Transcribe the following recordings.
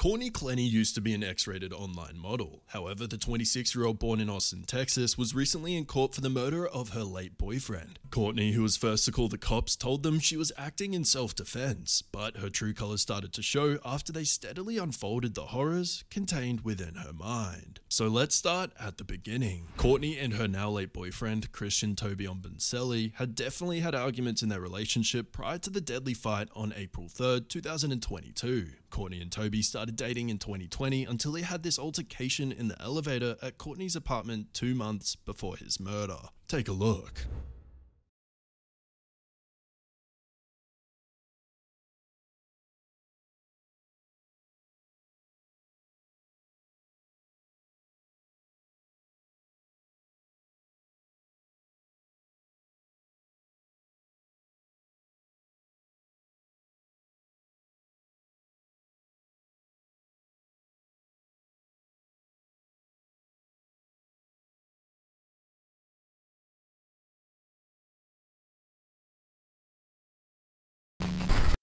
Courtney Clenny used to be an X-rated online model. However, the 26-year-old born in Austin, Texas, was recently in court for the murder of her late boyfriend. Courtney, who was first to call the cops, told them she was acting in self-defense, but her true colors started to show after they steadily unfolded the horrors contained within her mind. So let's start at the beginning. Courtney and her now late boyfriend, Christian Toby Omboncelli, had definitely had arguments in their relationship prior to the deadly fight on April 3rd, 2022. Courtney and Toby started dating in 2020 until they had this altercation in the elevator at Courtney's apartment 2 months before his murder. Take a look.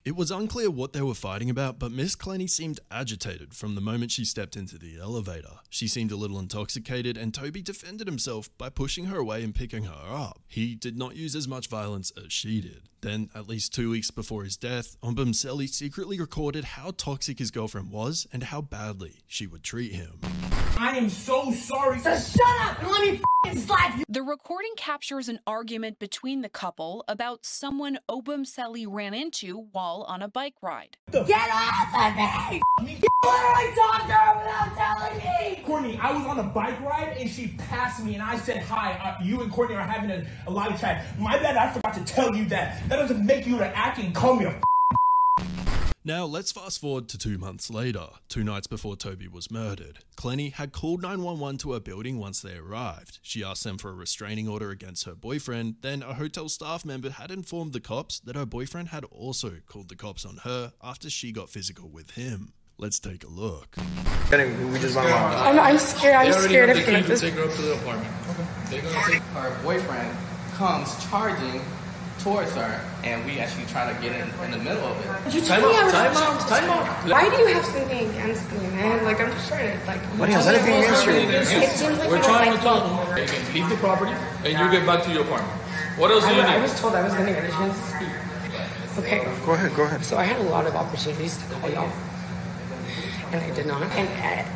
It was unclear what they were fighting about, but Miss Clenny seemed agitated from the moment she stepped into the elevator. She seemed a little intoxicated, and Toby defended himself by pushing her away and picking her up. He did not use as much violence as she did. Then, at least 2 weeks before his death, Omboncelli secretly recorded how toxic his girlfriend was and how badly she would treat him. I am so sorry. So shut up and let me f***ing slap you. The recording captures an argument between the couple about someone Omboncelli ran into while on a bike ride. Get off of me! You literally talked to her without telling me! Courtney, I was on a bike ride and she passed me and I said, hi, you and Courtney are having a live chat. My bad, I forgot to tell you that. That doesn't make you to act and call me a Now, let's fast forward to 2 months later, 2 nights before Toby was murdered. Clenny had called 911 to her building once they arrived. She asked them for a restraining order against her boyfriend. Then a hotel staff member had informed the cops that her boyfriend had also called the cops on her after she got physical with him. Let's take a look. We just I'm scared. I'm scared of him. Take her up to the apartment. Okay. Her boyfriend comes charging towards her, and we actually try to get in the middle of it. You told me I was time out. Why do you have something against me, man? Like, I'm just trying to, like... What has anything against you? It seems like we're trying to talk. You can leave the property, and you get back to your apartment. What else do you need? I was told I was going to get a chance to speak. Okay. Go ahead. So I had a lot of opportunities to call y'all, and I did not.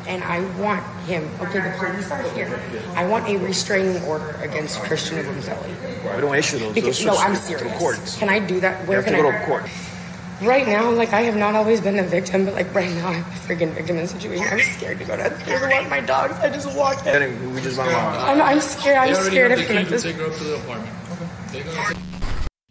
And I want him. Okay, the police are here. I want a restraining order against Christian Omboncelli. We don't issue those. Because, no, I'm serious. Courts. Can I do that? Where can I go to court? Right now, like, I have not always been a victim, but like right now, I'm a freaking victim in the situation. I'm scared to go to. I'm scared to walk my dogs. I just walked in. We just I'm scared. I'm scared of him. Take her up to the apartment. Okay.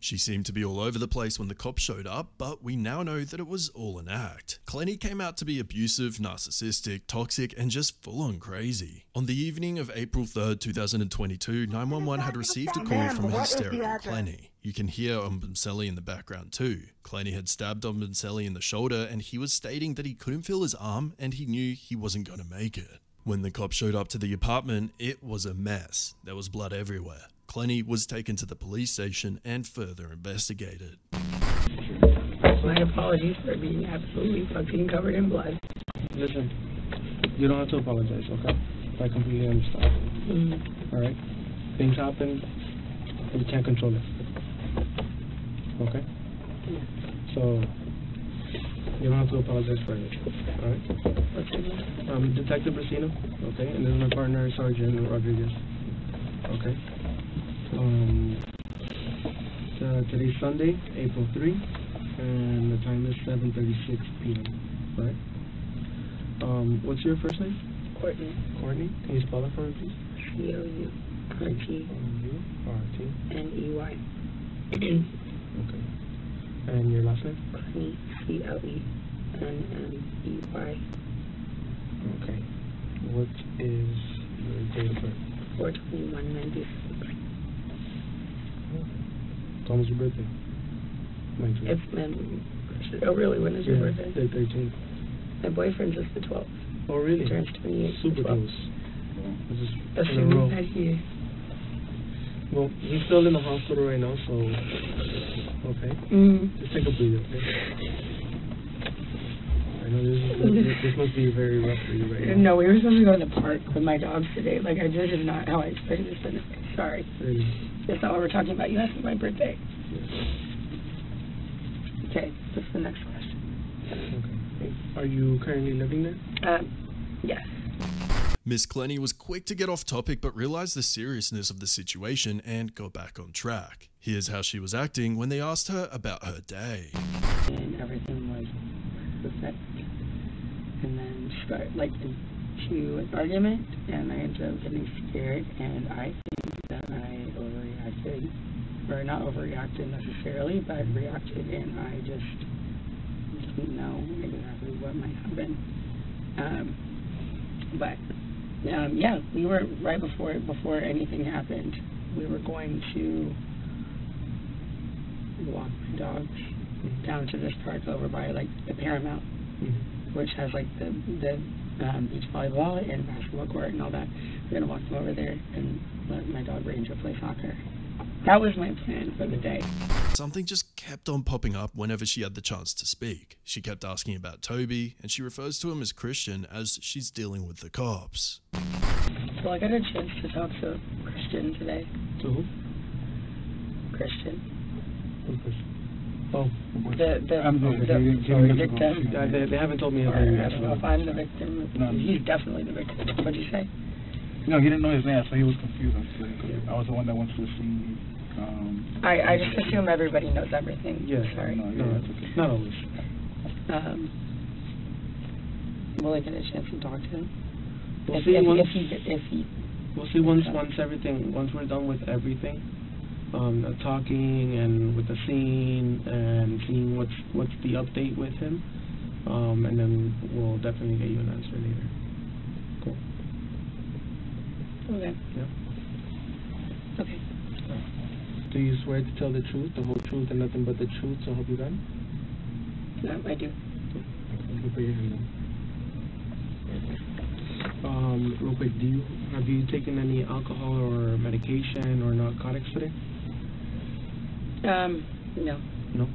She seemed to be all over the place when the cops showed up, but we now know that it was all an act. Clenny came out to be abusive, narcissistic, toxic, and just full-on crazy. On the evening of April 3rd, 2022, 911 had received a call from a hysterical Clenny. You can hear Omboncelli in the background too. Clenny had stabbed Omboncelli in the shoulder, and he was stating that he couldn't feel his arm and he knew he wasn't going to make it. When the cops showed up to the apartment, it was a mess. There was blood everywhere. Clenny was taken to the police station and further investigated. My apologies for being absolutely fucking covered in blood. Listen, you don't have to apologize, okay? I completely understand. Alright? Things happen, and you can't control it. Okay? So, you don't have to apologize for anything, alright? Detective Brasino, okay? And this is my partner, Sergeant Rodriguez, okay? Today's Sunday, April 3, and the time is 7:36 p.m. Right? What's your first name? Courtney. Courtney. Can you spell it for me, please? C-O-U-R-T. N-E-Y. Okay. And your last name? Clenny. C-L-E-N-N-E-Y. Okay. What is your date of birth? 4/21/96. When was your birthday? 19. It's been... Oh, really? When is your birthday? Day 13. My boyfriend's just the 12th. Oh, really? He turns 28. Super close. Assuming that he... Well, he's still in the hospital right now, so... Okay. Just take a breather, okay? know this must be very rough for you right now. No, we were supposed to go to the park with my dogs today. Like, this is not how I expected this to be. Sorry. Really? That's not what we're talking about. You asked me my birthday. Okay, what's the next question? Okay. Are you currently living there? Yes. Miss Clenny was quick to get off topic but realized the seriousness of the situation and got back on track. Here's how she was acting when they asked her about her day. And everything was perfect. And then to an argument, and I ended up getting scared, and I think that I overreacted. Or not overreacted necessarily, but reacted, and I just didn't know exactly what might happen. Yeah, we were right before anything happened. We were going to walk my dogs down to this park over by the Paramount, which has the beach volleyball and basketball court and all that. We're gonna walk them over there and let my dog Ranger play soccer. That was my plan for the day. Something just kept on popping up whenever she had the chance to speak. She kept asking about Toby, and she refers to him as Christian as she's dealing with the cops. So I got a chance to talk to Christian today. To who? Christian. Who's Christian? Oh, they haven't told me. I don't know if I'm the victim. No. He's definitely the victim. What'd you say? No, he didn't know his name, so he was confused. I was the one that went to the scene. I just assume everybody knows everything. Yeah, sorry. No, that's okay. Not always. Will I get a chance to talk to him? We'll see once we're done with everything. Talking and with the scene and seeing what's the update with him, and then we'll definitely get you an answer later. Cool. Okay. Yeah. Okay. Do you swear to tell the truth, the whole truth, and nothing but the truth, so help you God? Yeah, I do. Put your hand down. Real quick, have you taken any alcohol or medication or narcotics today? No. No?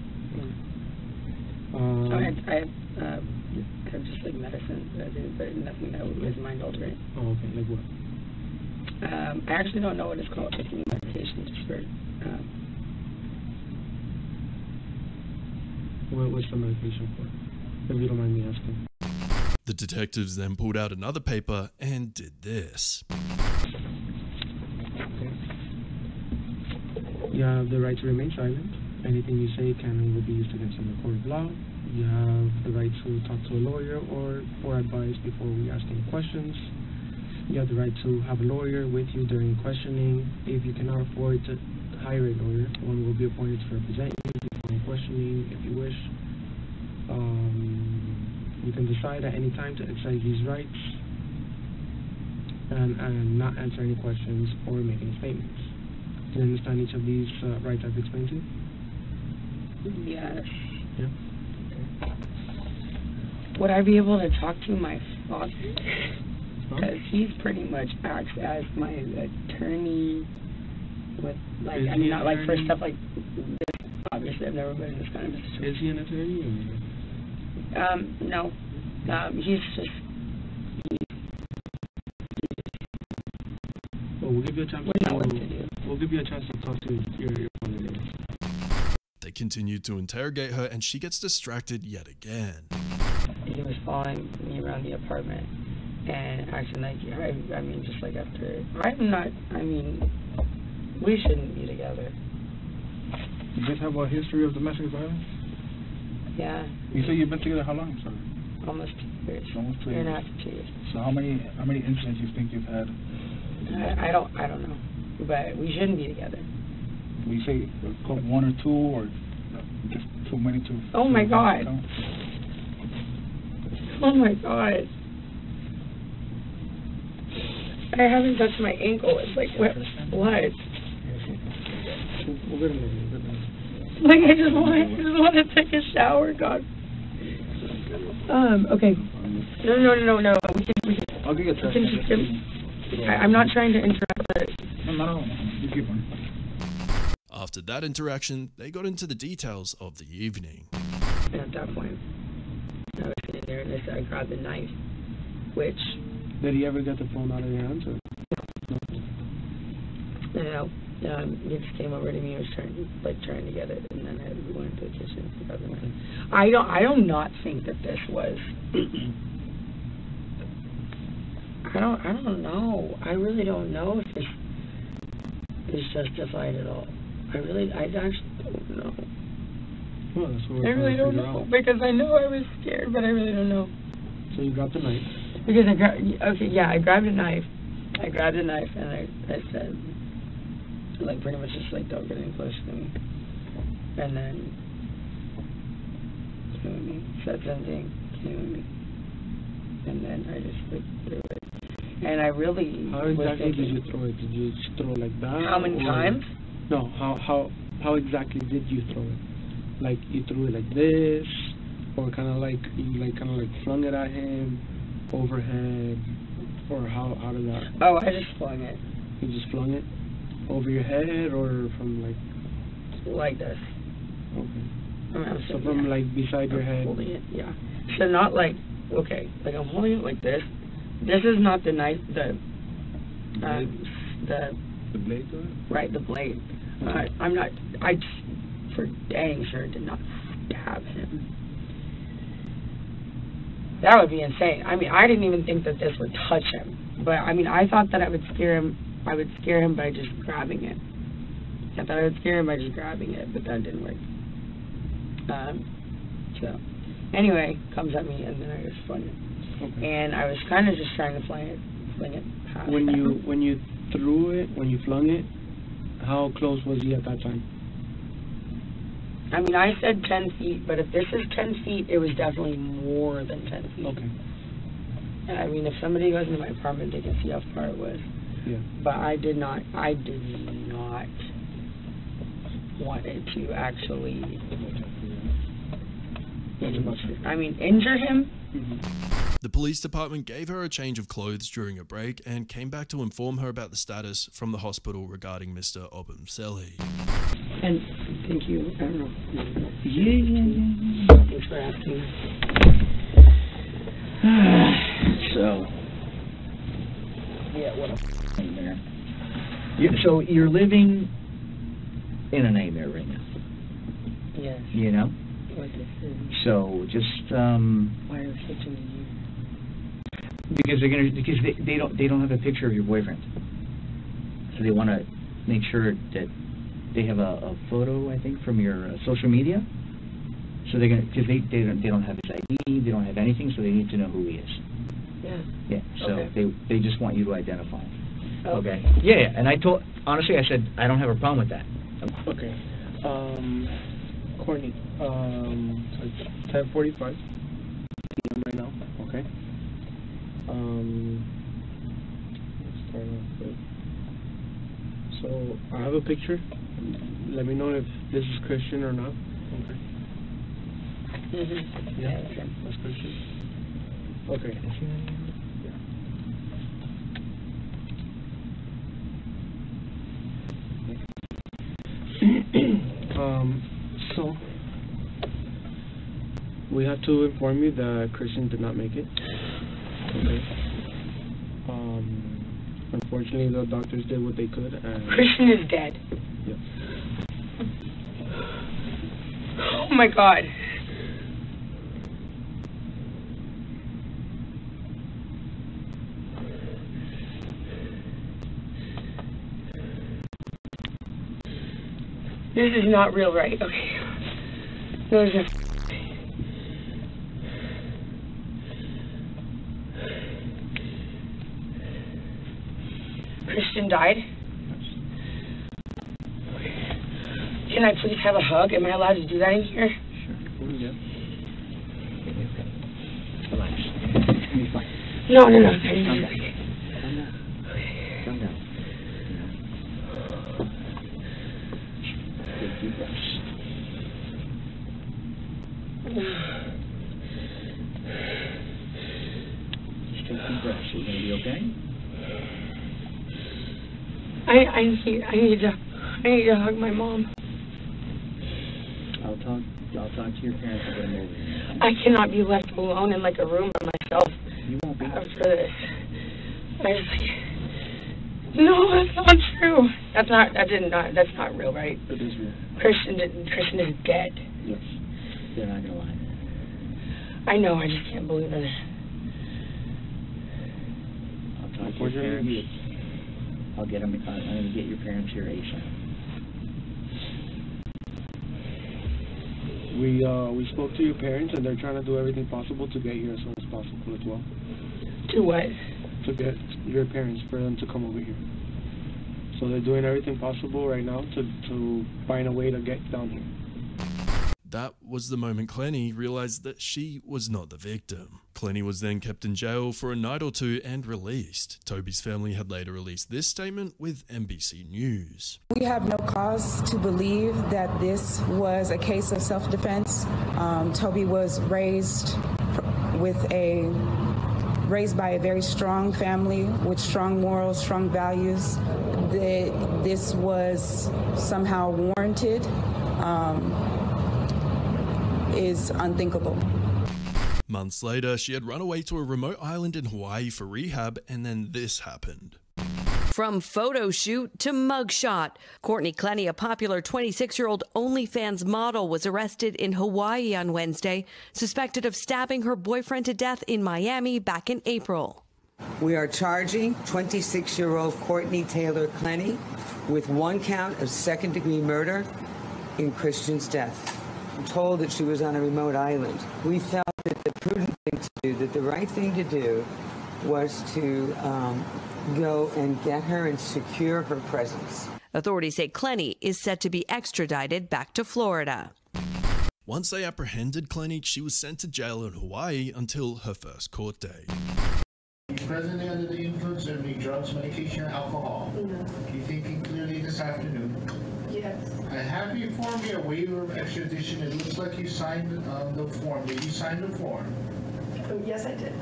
I have just medicine that I do, but nothing that was mind altering. Oh, okay. Like what? I actually don't know what it's called. Taking medication just for. What's the medication for? If you don't mind me asking. The detectives then pulled out another paper and did this. You have the right to remain silent. Anything you say can and will be used against you in the court of law. You have the right to talk to a lawyer or for advice before we ask any questions. You have the right to have a lawyer with you during questioning. If you cannot afford to hire a lawyer, one will be appointed to represent you during questioning if you wish. You can decide at any time to exercise these rights and not answer any questions or make any statements. Do you understand each of these rights I've explained to you? Yes. Yeah. Okay. Would I be able to talk to my father? Because he's pretty much acts as my attorney with, not for stuff like this. Obviously, I've never been in this kind of a situation. Is he an attorney? No. He's just... Well, we'll give you a chance We'll give you a chance to talk to your father later. They continued to interrogate her and she gets distracted yet again. He was following me around the apartment and acting like, we shouldn't be together. You guys have a history of domestic violence? Yeah. You say you've been together how long, sir? Almost 2 years. Almost 2 years. Year and a half to 2 years. So how many incidents you think you've had? I don't know. But we shouldn't be together. We say one or two, or just too many to... Oh my God. Oh my God. I haven't touched my ankle. It's like, what? I just want to take a shower, God. Okay. No. I'll give you a test. I'm not trying to interrupt, but... No. You keep on. After that interaction, they got into the details of the evening. And at that point, I was sitting there, and I grabbed the knife, which... Did he ever get the phone out of your hands? Or? No. He just came over to me and was trying to get it, and then we went into the kitchen and grabbed the knife. I do not think that this was... I don't know. I really don't know if this is justified at all. I actually don't know. Well, that's what I really don't know, because I know I was scared, but I really don't know. So you grabbed the knife? Because I grabbed a knife. I grabbed a knife, and I said, like, pretty much just, like, don't get any closer to me. And then, came with me, said something, came with me. And then I just, like, threw it. And I really... How exactly did you throw it? Did you just throw it like that? How many times? No, how exactly did you throw it? Like, you threw it like this, or kind of like, you flung it at him, overhead, or how did that? Oh, I just flung it. You just flung it? Over your head, or from like this. Okay. So from like beside your head? Holding it, yeah. So not like, okay, like I'm holding it like this. This is not the knife, the blade to it? Right, the blade. Okay. I for dang sure did not stab him. That would be insane. I mean, I didn't even think that this would touch him. But, I mean, I thought that I would scare him by just grabbing it. I thought I would scare him by just grabbing it, but that didn't work. So, anyway, comes at me, and then I just flung it. Okay. And I was kind of just trying to fling it past when you threw it, when you flung it, how close was he at that time? I mean, I said 10 feet, but if this is 10 feet, it was definitely more than 10 feet. Okay. And I mean, if somebody goes into my apartment, they can see how far it was. Yeah. But I did not want it to actually injure him. Mm-hmm. The police department gave her a change of clothes during a break and came back to inform her about the status from the hospital regarding Mr. Obumseli. And thank you. I don't know. Yeah. Thanks for asking. What a nightmare. So you're living in a nightmare right now. Yes. You know? So just why are you switching to you? Because they don't have a picture of your boyfriend. So they want to make sure that they have a photo, I think, from your social media. So they're gonna, because they don't have his ID, they don't have anything, so they need to know who he is. Yeah. Yeah. So okay. they just want you to identify him. Okay. Yeah. And I said I don't have a problem with that. Okay. Courtney, it's 10:45 p.m. right now. Okay. Let's start off with. So I have a picture. Let me know if this is Christian or not. Okay. Mm-hmm. Yeah. That's Christian. Okay. So we have to inform you that Christian did not make it. Okay. Unfortunately, the doctors did what they could. And Christian is dead. Yep. Oh my God. This is not real, right? Okay. Those are... Christian died? Can I please have a hug? Am I allowed to do that in here? Sure. Yeah. Relax. You'll be fine. No. Calm down. Take deep breaths. Just take deep breaths. You're going to be okay? I need to hug my mom. I'll I'll talk to your parents and get them over here. I cannot be left alone in like a room by myself. You won't be. After this. I was like, no, that's not true. That's not real, right? It is real. Christian is dead. Yes. They're not gonna lie. I know, I just can't believe it. I'll talk to your parents. I'll get them. I'm gonna get your parents here ASAP. We spoke to your parents, and they're trying to do everything possible to get here as soon as possible as well. To what? To get your parents, for them to come over here. So they're doing everything possible right now to find a way to get down here. That was the moment Clenny realized that she was not the victim. Clenny was then kept in jail for a night or two and released. Toby's family had later released this statement with NBC News. We have no cause to believe that this was a case of self-defense. Toby was raised by a very strong family with strong morals, strong values. This was somehow warranted. Is unthinkable. Months later, she had run away to a remote island in Hawaii for rehab, and then this happened. From photo shoot to mugshot, Courtney Clenny, a popular 26-year-old OnlyFans model, was arrested in Hawaii on Wednesday, suspected of stabbing her boyfriend to death in Miami back in April. We are charging 26-year-old Courtney Taylor Clenny with 1 count of second-degree murder in Christian's death. Told that she was on a remote island. We felt that the prudent thing to do, that the right thing to do, was to go and get her and secure her presence. Authorities say Clenny is set to be extradited back to Florida. Once they apprehended Clenny, she was sent to jail in Hawaii until her first court date. Presently under the influence of any drugs, medication, or alcohol? No. You thinking clearly this afternoon? Yes. I have you formed me a waiver of extradition. It looks like you signed the form. Did you sign the form? Oh, yes, I did.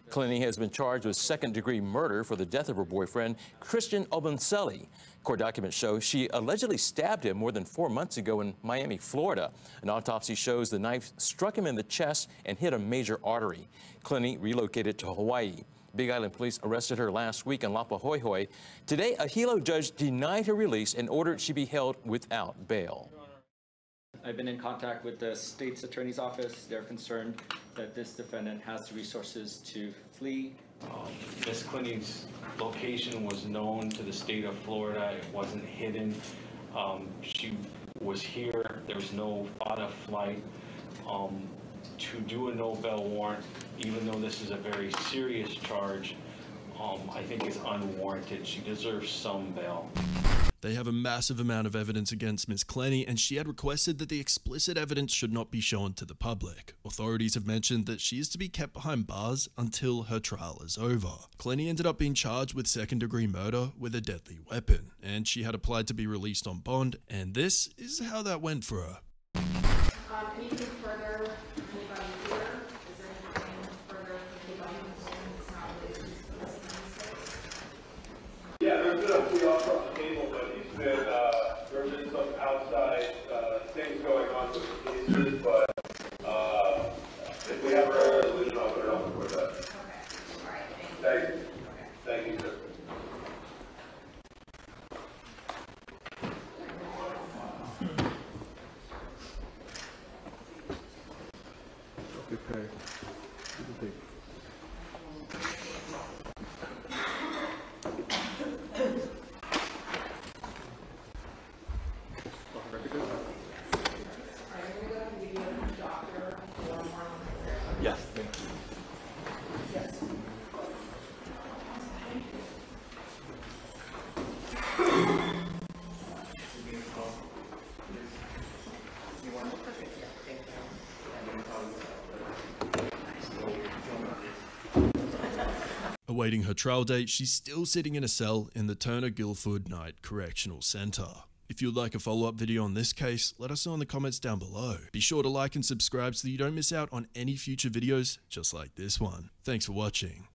Clenny has been charged with second-degree murder for the death of her boyfriend, Christian Obenseli. Court documents show she allegedly stabbed him more than 4 months ago in Miami, Florida. An autopsy shows the knife struck him in the chest and hit a major artery. Clenny relocated to Hawaii. Big Island police arrested her last week in Lapahoihoi. Today, a Hilo judge denied her release and ordered she be held without bail. I've been in contact with the state's attorney's office. They're concerned that this defendant has the resources to flee. Ms. Clenny's location was known to the state of Florida. It wasn't hidden. She was here. There was no thought of flight. To do a no bail warrant, even though this is a very serious charge, I think is unwarranted. She deserves some bail. They have a massive amount of evidence against Ms. Clenny, and she had requested that the explicit evidence should not be shown to the public. Authorities have mentioned that she is to be kept behind bars until her trial is over. Clenny ended up being charged with second-degree murder with a deadly weapon, and she had applied to be released on bond, and this is how that went for her. Anything further? Anybody here? Is there anything further from anybody who's not related to this case? Yeah, there's been a plea offer on the table, but there have been some outside things going on with the cases, but if we have a resolution, I'll put it on before that. Okay. All right. Thank you. Thank you, sir. Okay. Yes. Awaiting her trial date, she's still sitting in a cell in the Turner Guilford Night Correctional Center. If you'd like a follow-up video on this case, let us know in the comments down below. Be sure to like and subscribe so that you don't miss out on any future videos just like this one. Thanks for watching.